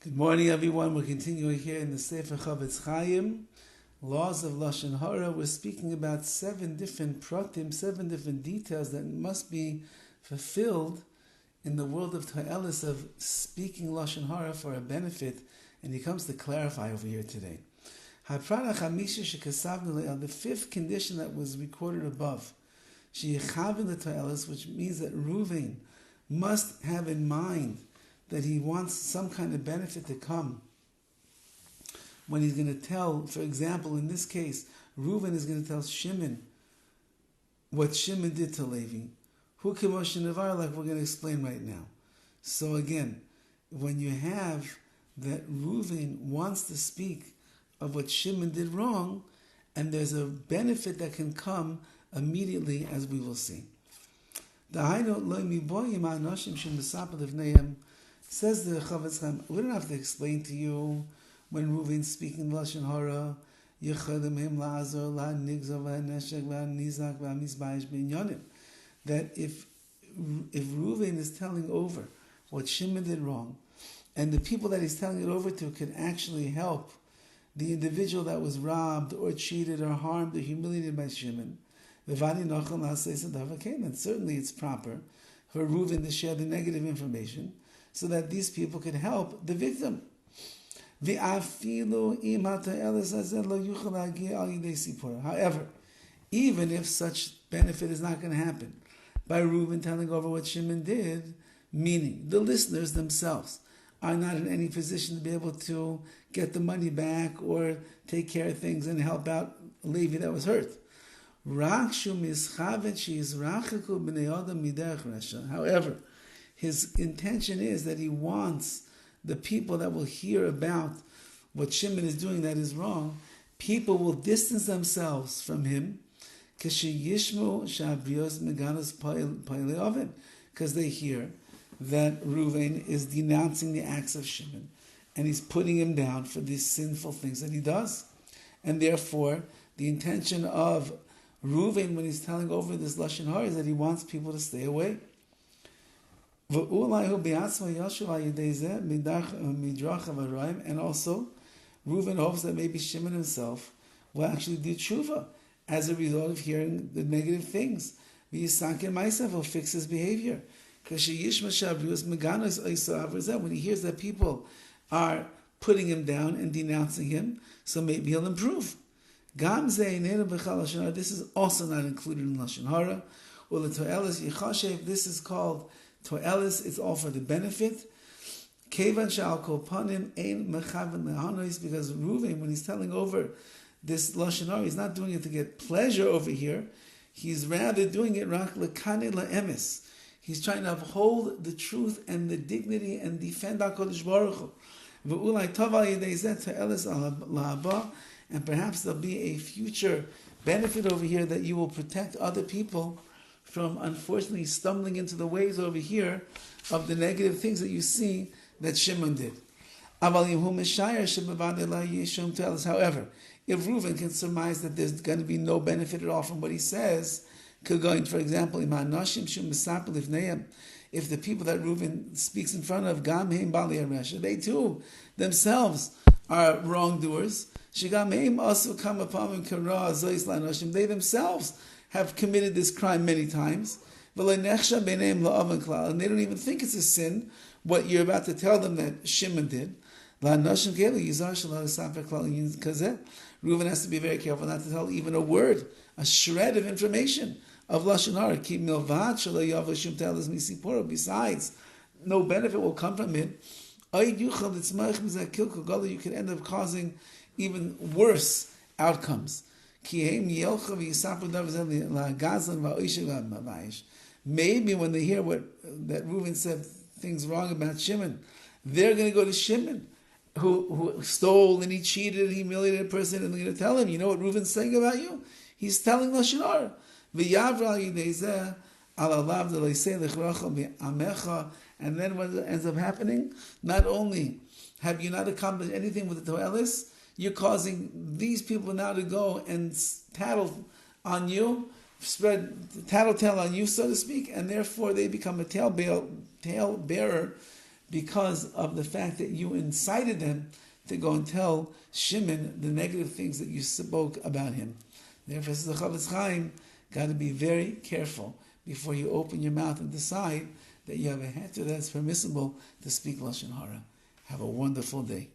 Good morning, everyone. We're continuing here in the Sefer CHOFETZ CHAIM, Laws of Lashon Hara. We're speaking about 7 different pratim, 7 different details that must be fulfilled in the world of Ta'elis of speaking Lashon Hara for a benefit, and he comes to clarify over here today. The 5th condition that was recorded above, which means that Reuven must have in mind that he wants some kind of benefit to come when he's going to tell, for example, in this case, Reuven is going to tell Shimon what Shimon did to Levi. Hu K'moshe Nevar, like we're going to explain right now. So again, when you have that Reuven wants to speak of what Shimon did wrong, and there's a benefit that can come immediately, as we will see. Says the CHOFETZ CHAIM, we don't have to explain to you when Reuven's speaking Lashon Hara, that if Reuven is telling over what Shimon did wrong, and the people that he's telling it over to can actually help the individual that was robbed or cheated or harmed or humiliated by Shimon, then certainly it's proper for Reuven to share the negative information so that these people could help the victim. However, even if such benefit is not going to happen by Reuven telling over what Shimon did, meaning the listeners themselves are not in any position to be able to get the money back or take care of things and help out Levi that was hurt. However, his intention is that he wants the people that will hear about what Shimon is doing that is wrong, people will distance themselves from him because they hear that Reuven is denouncing the acts of Shimon and he's putting him down for these sinful things that he does. And therefore, the intention of Reuven when he's telling over this Lashon Hara is that he wants people to stay away. And also, Reuven hopes that maybe Shimon himself will actually do tshuva as a result of hearing the negative things. Will fix his behavior. When he hears that people are putting him down and denouncing him, so maybe he'll improve. This is also not included in Lashon Hara. This is called To'elis, it's all for the benefit. Because Reuven, when he's telling over this Lashon Hara, he's not doing it to get pleasure over here. He's rather doing it rak lekane la'emes. He's trying to uphold the truth and the dignity and defend HaKadosh Baruch Hu. And perhaps there'll be a future benefit over here that you will protect other people from unfortunately stumbling into the ways over here of the negative things that you see that Shimon did. However, if Reuven can surmise that there's going to be no benefit at all from what he says, going, for example, if the people that Reuven speaks in front of, they too themselves are wrongdoers. They themselves have committed this crime many times, and they don't even think it's a sin what you're about to tell them that Shimon did. Reuven has to be very careful not to tell even a word, a shred of information of Lashon Hara. Besides, no benefit will come from it. You could end up causing even worse outcomes. Maybe when they hear that Reuven said things wrong about Shimon, they're going to go to Shimon, who stole and he cheated and humiliated a person, and they're going to tell him, you know what Reuven's saying about you? He's telling Lashon Hara. And then what ends up happening, not only have you not accomplished anything with the To'elis, you're causing these people now to go and tattle on you, spread tattletale on you, so to speak, and therefore they become a tale bearer because of the fact that you incited them to go and tell Shimon the negative things that you spoke about him. Therefore, says the CHOFETZ CHAIM, got to be very careful before you open your mouth and decide that you have a heter that's permissible to speak Lashon Hara. Have a wonderful day.